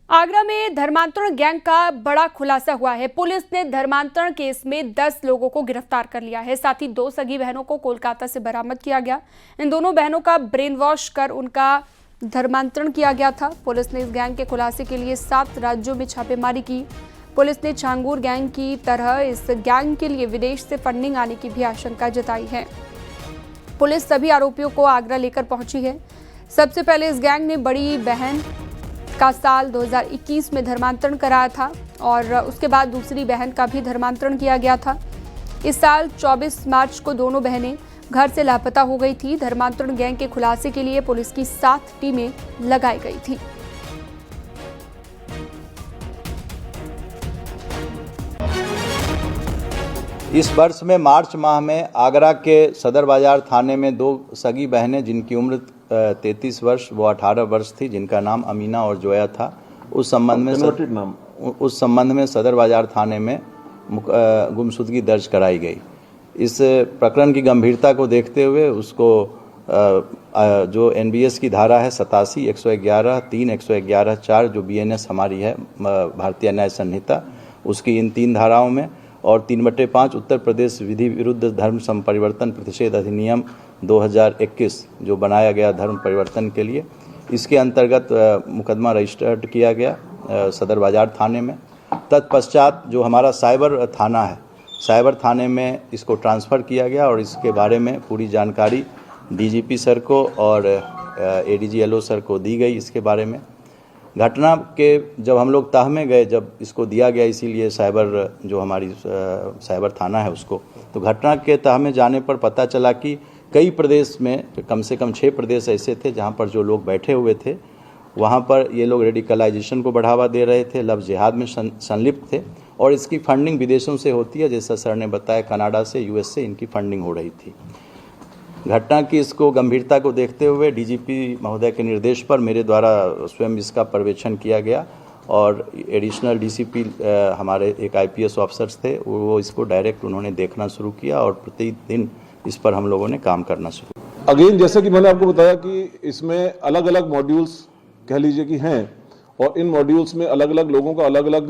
आगरा में धर्मांतरण गैंग का बड़ा खुलासा हुआ है। पुलिस ने धर्मांतरण केस में 10 लोगों को गिरफ्तार कर लिया है। साथ ही 2 सगी बहनों को कोलकाता से बरामद किया गया। इन दोनों बहनों का ब्रेन वॉश कर उनका धर्मांतरण किया गया था। पुलिस ने इस गैंग के खुलासे के लिए 7 राज्यों में छापेमारी की। पुलिस ने छांगूर गैंग की तरह इस गैंग के लिए विदेश से फंडिंग आने की भी आशंका जताई है। पुलिस सभी आरोपियों को आगरा लेकर पहुंची है। सबसे पहले इस गैंग ने बड़ी बहन का साल 2021 में धर्मांतरण कराया था और उसके बाद दूसरी बहन का भी धर्मांतरण किया गया था। इस साल 24 मार्च को दोनों बहनें घर से लापता हो गई थी। धर्मांतरण गैंग के खुलासे के लिए पुलिस की 7 टीमें लगाई गई थी। इस वर्ष में मार्च माह में आगरा के सदर बाजार थाने में 2 सगी बहनें जिनकी उम्र 33 वर्ष वो 18 वर्ष थी, जिनका नाम अमीना और जोया था। उस संबंध में सदर बाजार थाने में गुमशुदगी दर्ज कराई गई। इस प्रकरण की गंभीरता को देखते हुए उसको जो एनबीएस की धारा है 87, 111, 3, 111, 4 जो बीएनएस हमारी है भारतीय न्याय संहिता, उसकी इन 3 धाराओं में और 3/5 उत्तर प्रदेश विधि विरुद्ध धर्म संपरिवर्तन प्रतिषेध अधिनियम 2021 जो बनाया गया धर्म परिवर्तन के लिए, इसके अंतर्गत मुकदमा रजिस्टर्ड किया गया सदर बाजार थाने में। तत्पश्चात जो हमारा साइबर थाना है, साइबर थाने में इसको ट्रांसफ़र किया गया और इसके बारे में पूरी जानकारी डीजीपी सर को और एडीजी एलओ सर को दी गई। इसके बारे में घटना के जब हम लोग तह में गए, जब इसको दिया गया, इसीलिए साइबर जो हमारी साइबर थाना है उसको, तो घटना के तह में जाने पर पता चला कि कई प्रदेश में कम से कम 6 प्रदेश ऐसे थे जहां पर जो लोग बैठे हुए थे वहां पर ये लोग रेडिकलाइजेशन को बढ़ावा दे रहे थे, लव जिहाद में संलिप्त थे और इसकी फंडिंग विदेशों से होती है। जैसा सर ने बताया, कनाडा से, यूएस से इनकी फंडिंग हो रही थी। घटना की इसको गंभीरता को देखते हुए डीजीपी महोदय के निर्देश पर मेरे द्वारा स्वयं इसका पर्यवेक्षण किया गया और एडिशनल डीसीपी हमारे एक आईपीएस ऑफिसर्स थे, वो इसको डायरेक्ट उन्होंने देखना शुरू किया और प्रतिदिन इस पर हम लोगों ने काम करना शुरू किया। अगेन जैसे कि मैंने आपको बताया कि इसमें अलग अलग मॉड्यूल्स कह लीजिए कि हैं और इन मॉड्यूल्स में अलग अलग लोगों का अलग अलग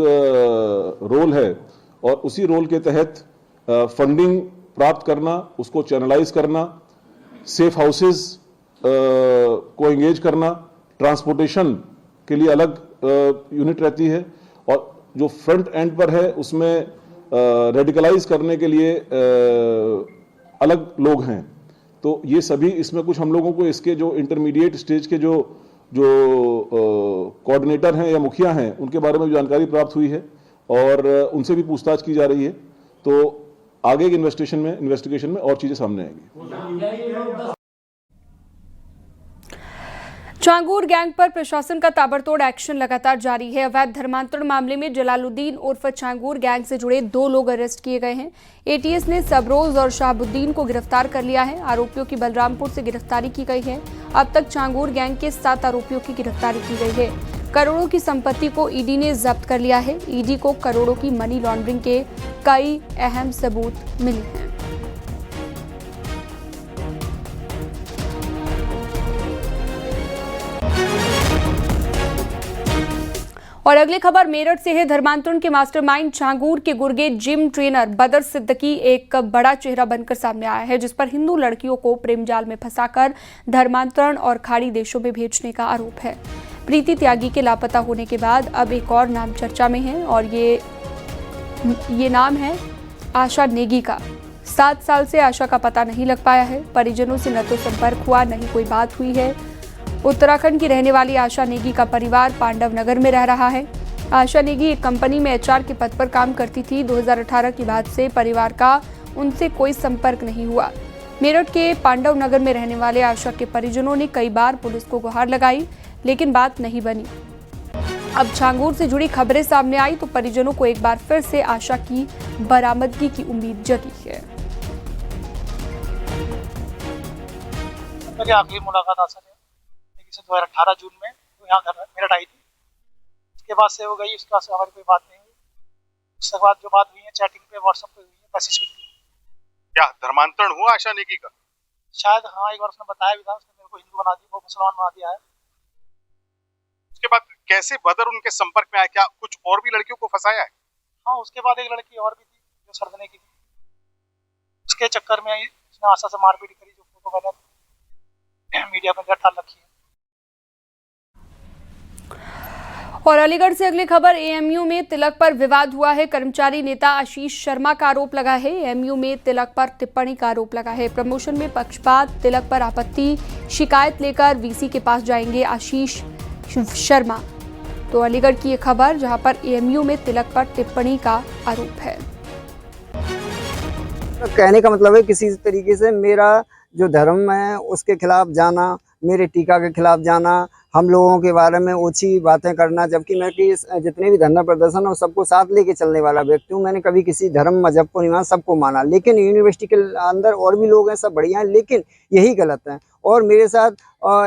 रोल है और उसी रोल के तहत फंडिंग प्राप्त करना, उसको चैनलाइज करना, सेफ हाउसेस को एंगेज करना, ट्रांसपोर्टेशन के लिए अलग यूनिट रहती है और जो फ्रंट एंड पर है उसमें रेडिकलाइज करने के लिए अलग लोग हैं। तो ये सभी इसमें कुछ हम लोगों को इसके जो इंटरमीडिएट स्टेज के जो कोऑर्डिनेटर हैं या मुखिया हैं उनके बारे में जानकारी प्राप्त हुई है और उनसे भी पूछताछ की जा रही है। तो आगे के इन्वेस्टिगेशन में और चीजें सामने आएंगी। छांगूर गैंग पर प्रशासन का ताबड़तोड़ एक्शन लगातार जारी है। अवैध धर्मांतरण मामले में जलालुद्दीन उर्फ छांगूर गैंग से जुड़े 2 लोग अरेस्ट किए गए हैं। एटीएस ने सबरोज और शाहबुद्दीन को गिरफ्तार कर लिया है। आरोपियों की बलरामपुर से गिरफ्तारी की गई है। अब तक छांगूर गैंग के 7 आरोपियों की गिरफ्तारी की गई है। करोड़ों की संपत्ति को ईडी ने जब्त कर लिया है। ईडी को करोड़ों की मनी लॉन्ड्रिंग के कई अहम सबूत मिले हैं। और अगली खबर मेरठ से है। धर्मांतरण के मास्टरमाइंड छांगूर के गुर्गे जिम ट्रेनर बदर सिद्दीकी एक बड़ा चेहरा बनकर सामने आया है, जिस पर हिंदू लड़कियों को प्रेम जाल में फंसाकर धर्मांतरण और खाड़ी देशों में भेजने का आरोप है। प्रीति त्यागी के लापता होने के बाद अब एक और नाम चर्चा में है और ये नाम है आशा नेगी का। 7 साल से आशा का पता नहीं लग पाया है। परिजनों से न तो संपर्क हुआ, न ही कोई बात हुई है। उत्तराखंड की रहने वाली आशा नेगी का परिवार पांडव नगर में रह रहा है। आशा नेगी एक कंपनी में एचआर के पद पर काम करती थी। 2018 के बाद से परिवार का उनसे कोई संपर्क नहीं हुआ। मेरठ के पांडव नगर में रहने वाले आशा के परिजनों ने कई बार पुलिस को गुहार लगाई, लेकिन बात नहीं बनी। अब छांगूर से जुड़ी खबरें सामने आई तो परिजनों को एक बार फिर से आशा की बरामदगी की उम्मीद जगी है। मेरी आखिरी मुलाकात आशा से 2018 जून में तो यहाँ घर मेरठ आई थी। उसके बाद से वो गई, उसके बाद से हमारी कोई बात नहीं हुई। उसके बाद जो बात हुई है चैटिंग पे, व्हाट्सएप पे हुई है, मैसेज पे। क्या धर्मांतरण हुआ आशा नेगी का? शायद हाँ, एक बार उसने बताया भी था। उसने मेरे को हिंदू बना दिया, वो मुसलमान बना दिया है। उसके बाद कैसे बदर उनके संपर्क में आया, क्या कुछ और भी लड़कियों को फंसाया है? हाँ, उसके बाद एक लड़की और भी थी जो सरदने की थी, उसके चक्कर में उसने आशा से मारपीट करी, जो फोटो मैंने मीडिया में डाल रखी है। और अलीगढ़ से अगली खबर, एएमयू में तिलक पर विवाद हुआ है। कर्मचारी नेता आशीष शर्मा का आरोप लगा है। एएमयू में तिलक पर टिप्पणी का आरोप लगा है। प्रमोशन में पक्षपात, तिलक पर आपत्ति, शिकायत लेकर वीसी के पास जाएंगे आशीष शर्मा। तो अलीगढ़ की ये खबर जहां पर एएमयू में तिलक पर टिप्पणी का आरोप है। कहने का मतलब है किसी तरीके से मेरा जो धर्म है उसके खिलाफ जाना, मेरे टीका के खिलाफ जाना, हम लोगों के बारे में ओछी बातें करना, जबकि मैं कि जितने भी धरना प्रदर्शन हो सबको साथ लेके चलने वाला व्यक्ति हूँ। मैंने कभी किसी धर्म मजहब को नहीं माना, सबको माना। लेकिन यूनिवर्सिटी के अंदर और भी लोग हैं, सब बढ़िया हैं, लेकिन यही गलत है। और मेरे साथ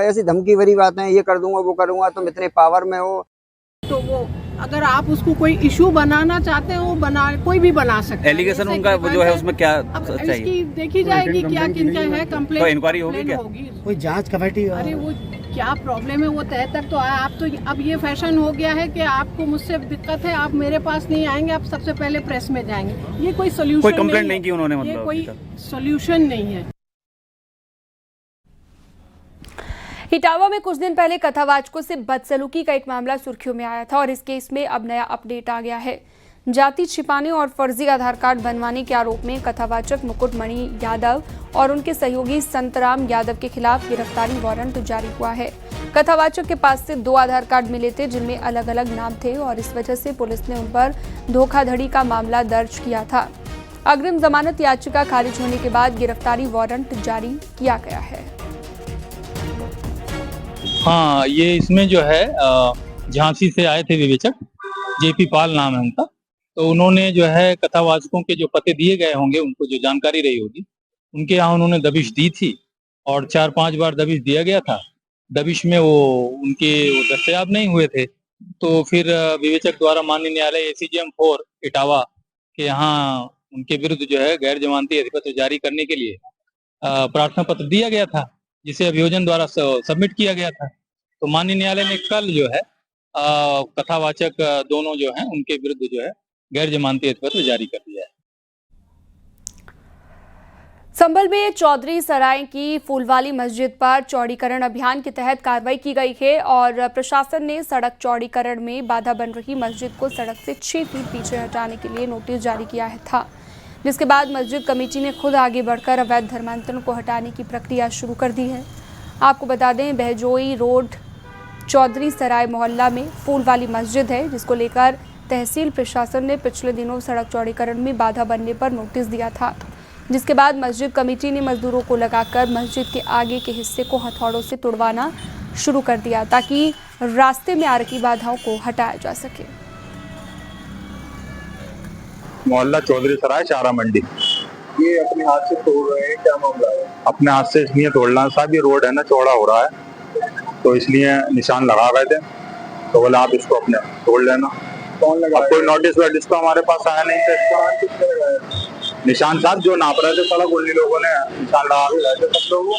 ऐसी धमकी भरी बातें, ये कर दूंगा वो करूंगा, तुम इतने पावर में हो। तो वो अगर आप उसको कोई इशू बनाना चाहते हो, कोई भी बना सकता है। एलिगेशन उनका जो है उसमें क्या चाहिए? इसकी देखी जाएगी क्या किनका है कंप्लेंट। तो इंक्वायरी होगी क्या? कोई जांच कमेटी? अरे वो क्या प्रॉब्लम है वो तय तक तो आया। आप तो अब ये फैशन हो गया है कि आपको मुझसे दिक्कत है, आप मेरे पास नहीं आएंगे, आप सबसे पहले प्रेस में जाएंगे। ये कोई सोल्यूशन, कोई कंप्लेंट नहीं की उन्होंने, ये मतलब कोई सोल्यूशन नहीं है। इटावा में कुछ दिन पहले कथावाचकों से बदसलूकी का एक मामला सुर्खियों में आया था और इस केस में अब नया अपडेट आ गया है। जाति छिपाने और फर्जी आधार कार्ड बनवाने के आरोप में कथावाचक मुकुट मणि यादव और उनके सहयोगी संतराम यादव के खिलाफ गिरफ्तारी वारंट जारी हुआ है। कथावाचक के पास से 2 आधार कार्ड मिले थे जिनमें अलग अलग नाम थे और इस वजह से पुलिस ने उन पर धोखाधड़ी का मामला दर्ज किया था। अग्रिम जमानत याचिका खारिज होने के बाद गिरफ्तारी वारंट जारी किया गया है। हाँ, ये इसमें जो है झांसी से आए थे विवेचक, जेपी पाल नाम है उनका। तो उन्होंने जो है कथावाचकों के जो पते दिए गए होंगे, उनको जो जानकारी रही होगी, उनके यहाँ उन्होंने दबिश दी थी और 4-5 बार दबिश दिया गया था। दबिश में उनके दस्तयाब नहीं हुए थे। तो फिर विवेचक द्वारा माननीय न्यायालय ACGM 4 इटावा के यहाँ उनके विरुद्ध जो है गैर जमानती अधिपत्र जारी करने के लिए प्रार्थना पत्र दिया गया था, जिसे अभियोजन द्वारा सबमिट किया गया था। तो माननीय न्यायालय ने कल जो है कथावाचक दोनों जो हैं उनके विरुद्ध जो है गैर जमानती अधिपत्र जारी कर दिया है। संभल में चौधरी सराय की फूलवाली मस्जिद पर चौड़ीकरण अभियान के तहत कार्रवाई की गई है और प्रशासन ने सड़क चौड़ीकरण में बाधा बन रही मस्जिद को सड़क से 6 फीट पीछे हटाने के लिए नोटिस जारी किया था, जिसके बाद मस्जिद कमेटी ने खुद आगे बढ़कर अवैध धर्मांतरण को हटाने की प्रक्रिया शुरू कर दी है। आपको बता दें, बहजोई रोड चौधरी सराय मोहल्ला में फूल वाली मस्जिद है, जिसको लेकर तहसील प्रशासन ने पिछले दिनों सड़क चौड़ीकरण में बाधा बनने पर नोटिस दिया था, जिसके बाद मस्जिद कमेटी ने मजदूरों को लगाकर मस्जिद के आगे के हिस्से को हथौड़ों से तुड़वाना शुरू कर दिया ताकि रास्ते में आ रही बाधाओं को हटाया जा सके। मोहल्ला चौधरी सराय चारा मंडी, ये अपने हाथ से तोड़ रहे हैं, क्या मामला है? अपने हाथ से इसलिए तोड़ना साहब, ये रोड है ना चौड़ा हो रहा है तो इसलिए निशान लगा गए थे, तो बोले आप इसको अपने तोड़ लेना। कौन लगा? कोई नोटिस वेटिस तो हमारे पास आया नहीं था। निशान साहब जो नाप रहे थे सड़क, उन्हीं लोगों ने निशान लगा के रहे थे सब लोगों,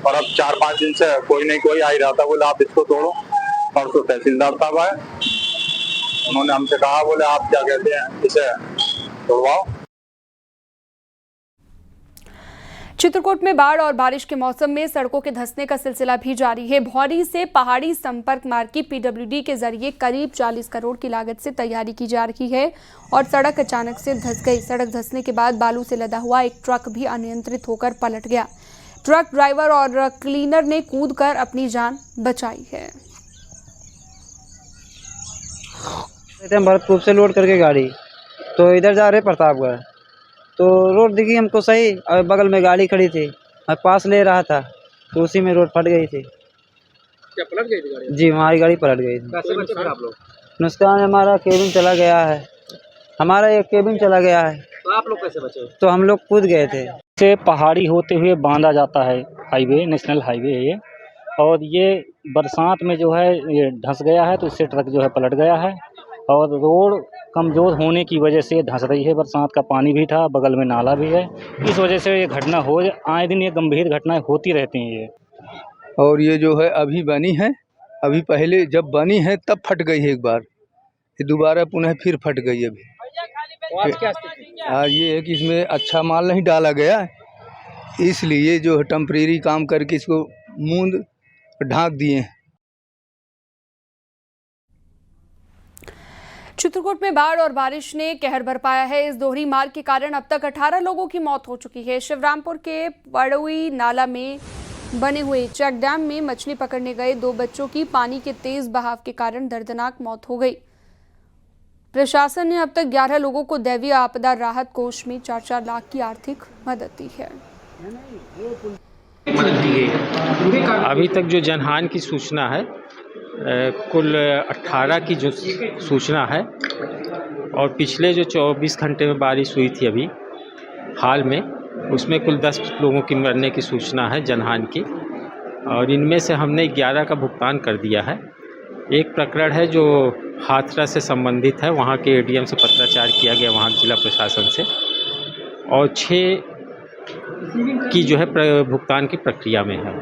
और अब 4-5 दिन से कोई नहीं कोई आ ही रहा था, बोले आप इसको तोड़ो। परसों तहसीलदार साहब आए, उन्होंने हमसे कहा, बोले आप क्या कहते हैं इसे तोड़वाओ। चित्रकूट में बाढ़ और बारिश के मौसम में सड़कों के धंसने का सिलसिला भी जारी है। भौरी से पहाड़ी संपर्क मार्ग की PWD के जरिए करीब 40 करोड़ की लागत से तैयारी की जा रही है और सड़क अचानक से धंस गई। सड़क धंसने के बाद बालू से लदा हुआ एक ट्रक भी अनियंत्रित होकर पलट गया। ट्रक ड्राइवर और क्लीनर ने कूदकर अपनी जान बचाई है। भरतपुर से लोड करके गाड़ी तो इधर जा रहे प्रतापगढ़, तो रोड दिखी हमको सही, और बगल में गाड़ी खड़ी थी, मैं पास ले रहा था तो उसी में रोड फट गई थी। क्या पलट गई थी गाड़ी? जी, हमारी गाड़ी पलट गई थी। कैसे बचे फिर आप लोग? नुकसान हमारा केबिन चला गया है, हमारा एक केबिन चला गया है। तो आप लोग कैसे बचे? तो हम लोग कूद गए थे। से पहाड़ी होते हुए बांधा जाता है हाईवे, नेशनल हाईवे है ये, और ये बरसात में जो है ये धंस गया है, तो इससे ट्रक जो है पलट गया है और रोड कमज़ोर होने की वजह से धंस रही है। बरसात का पानी भी था, बगल में नाला भी है, इस वजह से ये घटना हो, आए दिन ये गंभीर घटनाएं होती रहती हैं ये। और ये जो है अभी बनी है, अभी पहले जब बनी है तब फट गई है एक बार, फिर दोबारा पुनः फिर फट गई अभी। तो आज क्या स्थिति है? आज ये है कि इसमें अच्छा माल नहीं डाला गया, इसलिए जो है टेम्परेरी काम करके इसको मूंद ढांक दिए हैं। चित्रकूट में बाढ़ और बारिश ने कहर बरपाया है। इस दोहरी मार के कारण अब तक 18 लोगों की मौत हो चुकी है। शिवरामपुर के पड़ोई नाला में बने हुए चेक डैम में मछली पकड़ने गए 2 बच्चों की पानी के तेज बहाव के कारण दर्दनाक मौत हो गई। प्रशासन ने अब तक 11 लोगों को दैवीय आपदा राहत कोष में 4-4 लाख की आर्थिक मदद दी है। अभी तक जो जनहानि की सूचना है कुल 18 की जो सूचना है, और पिछले जो 24 घंटे में बारिश हुई थी अभी हाल में, उसमें कुल 10 लोगों की मरने की सूचना है जनहानि की, और इनमें से हमने 11 का भुगतान कर दिया है। एक प्रकरण है जो हाथरस से संबंधित है, वहाँ के एडीएम से पत्राचार किया गया वहाँ जिला प्रशासन से, और 6 की जो है भुगतान की प्रक्रिया में है।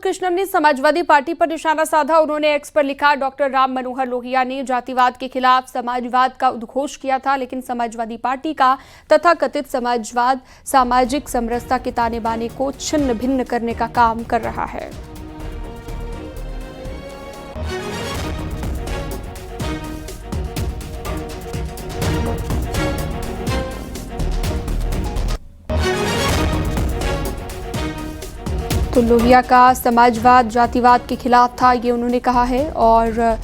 कृष्णम ने समाजवादी पार्टी पर निशाना साधा। उन्होंने एक्स पर लिखा, डॉक्टर राम मनोहर लोहिया ने जातिवाद के खिलाफ समाजवाद का उद्घोष किया था, लेकिन समाजवादी पार्टी का तथाकथित समाजवाद सामाजिक समरसता के ताने बाने को छिन्न भिन्न करने का काम कर रहा है। तो लोहिया का समाजवाद जातिवाद के खिलाफ था, ये उन्होंने कहा है, और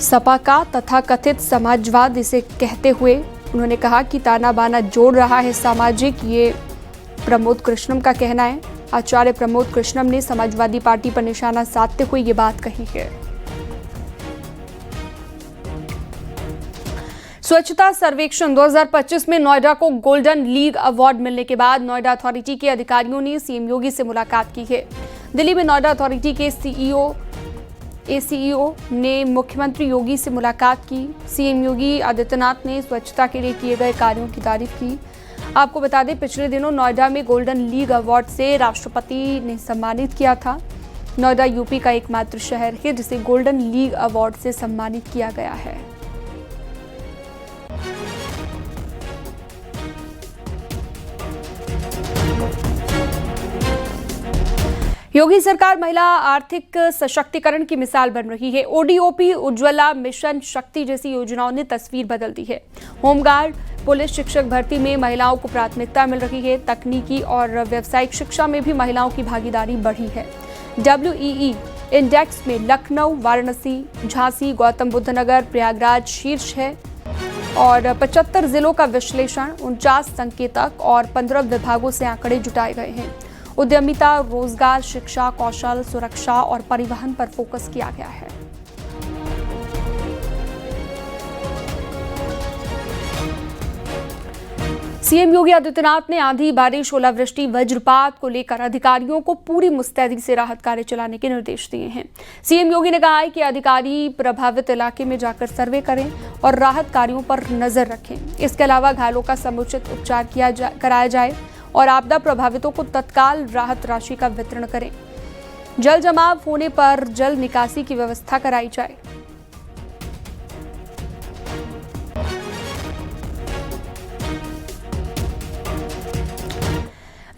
सपा का तथाकथित समाजवाद इसे कहते हुए उन्होंने कहा कि ताना बाना जोड़ रहा है सामाजिक, ये प्रमोद कृष्णम का कहना है। आचार्य प्रमोद कृष्णम ने समाजवादी पार्टी पर निशाना साधते हुए ये बात कही है। स्वच्छता सर्वेक्षण 2025 में नोएडा को गोल्डन लीग अवार्ड मिलने के बाद नोएडा अथॉरिटी के अधिकारियों ने सीएम योगी से मुलाकात की है। दिल्ली में नोएडा अथॉरिटी के एसीईओ ने मुख्यमंत्री योगी से मुलाकात की। सीएम योगी आदित्यनाथ ने स्वच्छता के लिए किए गए कार्यों की तारीफ की। आपको बता दें, पिछले दिनों नोएडा में गोल्डन लीग अवार्ड से राष्ट्रपति ने सम्मानित किया था। नोएडा यूपी का एकमात्र शहर है जिसे गोल्डन लीग अवार्ड से सम्मानित किया गया है। योगी सरकार महिला आर्थिक सशक्तिकरण की मिसाल बन रही है। ओडीओपी, उज्ज्वला मिशन, शक्ति जैसी योजनाओं ने तस्वीर बदल दी है। होमगार्ड, पुलिस, शिक्षक भर्ती में महिलाओं को प्राथमिकता मिल रही है। तकनीकी और व्यावसायिक शिक्षा में भी महिलाओं की भागीदारी बढ़ी है। WEE इंडेक्स में लखनऊ, वाराणसी, झांसी, गौतम बुद्ध नगर, प्रयागराज शीर्ष है, और 75 जिलों का विश्लेषण, 49 संकेतक और 15 विभागों से आंकड़े जुटाए गए हैं। उद्यमिता, रोजगार, शिक्षा, कौशल, सुरक्षा और परिवहन पर फोकस किया गया है। सीएम योगी आदित्यनाथ ने आंधी, बारिश, ओलावृष्टि, वज्रपात को लेकर अधिकारियों को पूरी मुस्तैदी से राहत कार्य चलाने के निर्देश दिए हैं। सीएम योगी ने कहा है कि अधिकारी प्रभावित इलाके में जाकर सर्वे करें और राहत कार्यों पर नजर रखें। इसके अलावा घायलों का समुचित उपचार कराया जाए और आपदा प्रभावितों को तत्काल राहत राशि का वितरण करें। जल जमाव होने पर जल निकासी की व्यवस्था कराई जाए।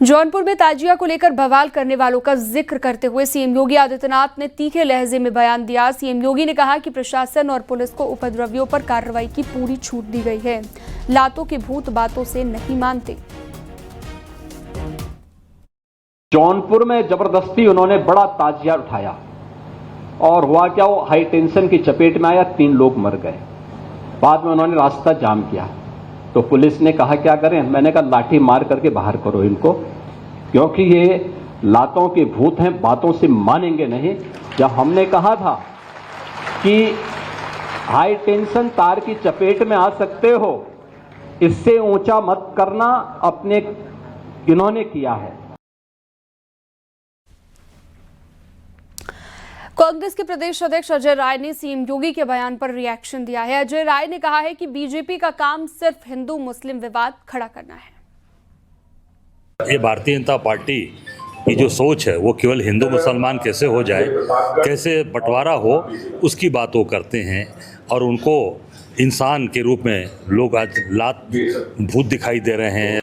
जौनपुर में ताजिया को लेकर बवाल करने वालों का जिक्र करते हुए सीएम योगी आदित्यनाथ ने तीखे लहजे में बयान दिया। सीएम योगी ने कहा कि प्रशासन और पुलिस को उपद्रवियों पर कार्रवाई की पूरी छूट दी गई है। लातों के भूत बातों से नहीं मानते। जौनपुर में जबरदस्ती उन्होंने बड़ा ताजिया उठाया और हुआ क्या, वो हाई टेंशन की चपेट में आया, 3 लोग मर गए। बाद में उन्होंने रास्ता जाम किया तो पुलिस ने कहा क्या करें, मैंने कहा लाठी मार करके बाहर करो इनको, क्योंकि ये लातों के भूत हैं, बातों से मानेंगे नहीं। जब हमने कहा था कि हाई टेंशन तार की चपेट में आ सकते हो, इससे ऊंचा मत करना, अपने इन्होंने किया है। कांग्रेस के प्रदेश अध्यक्ष अजय राय ने सीएम योगी के बयान पर रिएक्शन दिया है। अजय राय ने कहा है कि बीजेपी का काम सिर्फ हिंदू मुस्लिम विवाद खड़ा करना है। ये भारतीय जनता पार्टी की जो सोच है वो केवल हिंदू मुसलमान कैसे हो जाए, कैसे बंटवारा हो, उसकी बात वो करते हैं। और उनको इंसान के रूप में लोग आज लात भूत दिखाई दे रहे हैं।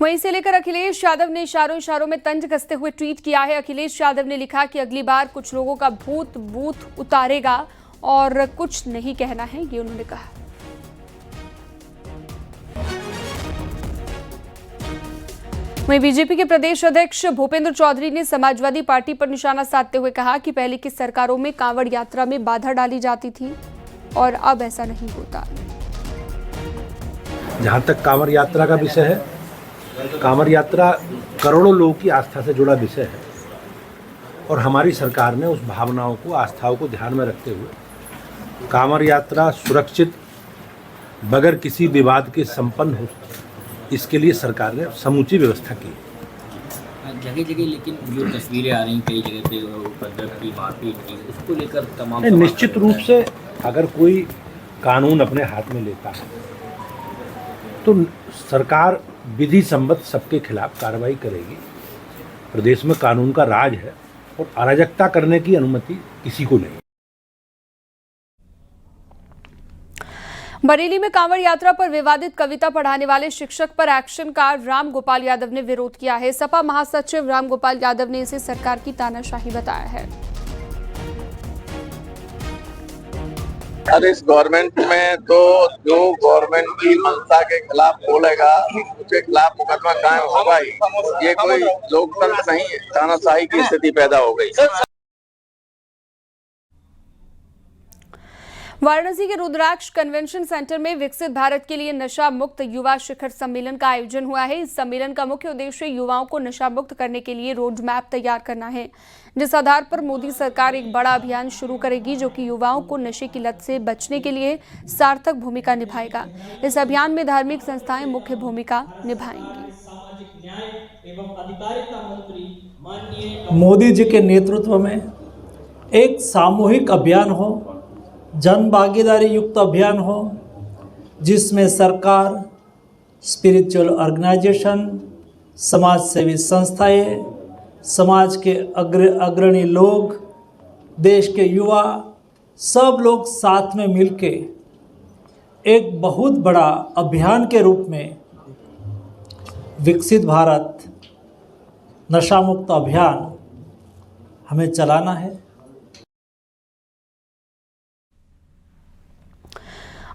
वहीं से लेकर अखिलेश यादव ने इशारों में तंज कसते हुए ट्वीट किया है। अखिलेश यादव ने लिखा कि अगली बार कुछ लोगों का भूत बूथ उतारेगा और कुछ नहीं कहना है, ये उन्होंने कहा। वहीं बीजेपी के प्रदेश अध्यक्ष भूपेंद्र चौधरी ने समाजवादी पार्टी पर निशाना साधते हुए कहा कि पहले की सरकारों में कांवड़ यात्रा में बाधा डाली जाती थी और अब ऐसा नहीं होता। जहां तक कांवड़ यात्रा का विषय है, कांवड़ यात्रा करोड़ों लोगों की आस्था से जुड़ा विषय है और हमारी सरकार ने उस भावनाओं को, आस्थाओं को ध्यान में रखते हुए कांवड़ यात्रा सुरक्षित बगैर किसी विवाद के संपन्न हो, इसके लिए सरकार ने समूची व्यवस्था की। जगह जगह लेकिन जो तस्वीरें आ रही कई जगह पे उपद्रव की, मारपीट की, उसको लेकर तमाम निश्चित रूप से अगर कोई कानून अपने हाथ में लेता है तो सरकार विधि सम्मत सबके खिलाफ कार्रवाई करेगी। प्रदेश में कानून का राज है और अराजकता करने की अनुमति किसी को नहीं। बरेली में कांवड़ यात्रा पर विवादित कविता पढ़ाने वाले शिक्षक पर एक्शनकार राम गोपाल यादव ने विरोध किया है। सपा महासचिव राम गोपाल यादव ने इसे सरकार की तानाशाही बताया है। अरे इस गवर्नमेंट में तो जो गवर्नमेंट की मंशा के खिलाफ बोलेगा उसके खिलाफ मुकदमा कायम होगा ही। ये कोई लोकतंत्र नहीं है, तानाशाही की स्थिति पैदा हो गई। वाराणसी के रुद्राक्ष कन्वेंशन सेंटर में विकसित भारत के लिए नशा मुक्त युवा शिखर सम्मेलन का आयोजन हुआ है। इस सम्मेलन का मुख्य उद्देश्य युवाओं को नशा मुक्त करने के लिए रोड मैप तैयार करना है, जिस आधार पर मोदी सरकार एक बड़ा अभियान शुरू करेगी जो कि युवाओं को नशे की लत से बचने के लिए सार्थक भूमिका निभाएगा। इस अभियान में धार्मिक संस्थाएं मुख्य भूमिका निभाएंगी। मोदी जी के नेतृत्व में एक सामूहिक अभियान हो, जन भागीदारी युक्त अभियान हो, जिसमें सरकार, स्पिरिचुअल ऑर्गेनाइजेशन, समाज सेवी संस्थाएं, समाज के अग्रणी लोग, देश के युवा, सब लोग साथ में मिलके एक बहुत बड़ा अभियान के रूप में विकसित भारत नशा मुक्त अभियान हमें चलाना है।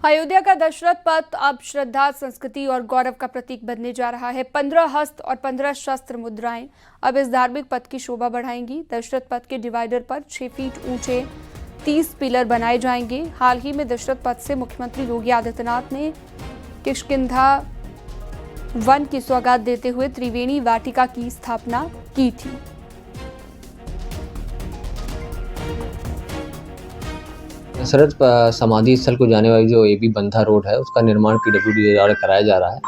अयोध्या का दशरथ पथ अब श्रद्धा, संस्कृति और गौरव का प्रतीक बनने जा रहा है। 15 हस्त और 15 शस्त्र मुद्राएं अब इस धार्मिक पथ की शोभा बढ़ाएंगी। दशरथ पथ के डिवाइडर पर 6 फीट ऊंचे 30 पिलर बनाए जाएंगे। हाल ही में दशरथ पथ से मुख्यमंत्री योगी आदित्यनाथ ने किष्किंधा वन की सौगात देते हुए त्रिवेणी वाटिका की स्थापना की थी। दशरथ समाधि स्थल को जाने वाली जो AB बंधा रोड है उसका निर्माण PWD द्वारा कराया जा रहा है।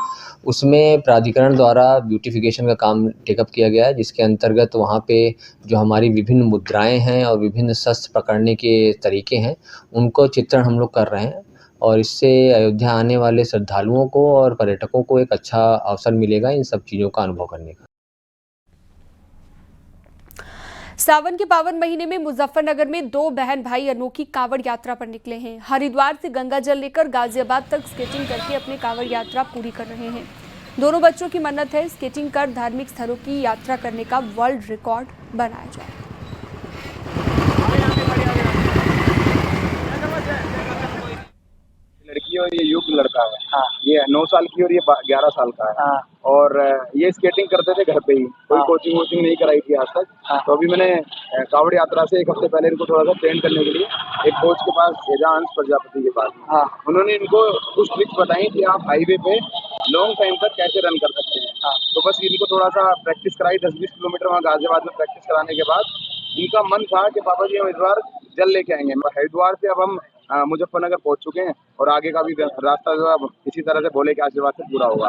उसमें प्राधिकरण द्वारा ब्यूटिफिकेशन का काम टेकअप किया गया है, जिसके अंतर्गत वहाँ पे जो हमारी विभिन्न मुद्राएं हैं और विभिन्न शस्त्र पकड़ने के तरीके हैं उनको चित्रण हम लोग कर रहे हैं और इससे अयोध्या आने वाले श्रद्धालुओं को और पर्यटकों को एक अच्छा अवसर मिलेगा इन सब चीज़ों का अनुभव करने का। सावन के पावन महीने में मुजफ्फरनगर में 2 बहन भाई अनोखी कांवड़ यात्रा पर निकले हैं। हरिद्वार से गंगा जल लेकर गाजियाबाद तक स्केटिंग करके अपनी कांवड़ यात्रा पूरी कर रहे हैं। दोनों बच्चों की मन्नत है स्केटिंग कर धार्मिक स्थलों की यात्रा करने का वर्ल्ड रिकॉर्ड बनाया जाए। लड़की और ये युग लड़का है। हाँ। ये 9 साल की और ये 11 साल का है। हाँ। और ये स्केटिंग करते थे घर पे ही, कोई हाँ। कोचिंग वोचिंग नहीं कराई थी आज तक। हाँ। तो अभी मैंने कांवड़ यात्रा से 1 हफ्ते पहले इनको थोड़ा सा ट्रेन करने के लिए एक कोच के पास भेजा, अंश प्रजापति के पास। हाँ। उन्होंने इनको कुछ ट्रिक्स बताई कि आप हाईवे पे लॉन्ग टाइम तक कैसे रन कर सकते हैं। हाँ। तो बस इनको थोड़ा सा प्रैक्टिस कराई, 10-20 किलोमीटर वहाँ गाजियाबाद में प्रैक्टिस कराने के बाद इनका मन था कि पापा जी हम इस बार जल लेके आएंगे। हरिद्वार से अब हम मुजफ्फरनगर पहुंच चुके हैं और आगे का भी रास्ता जो है इसी तरह से भोले के आशीर्वाद से पूरा होगा।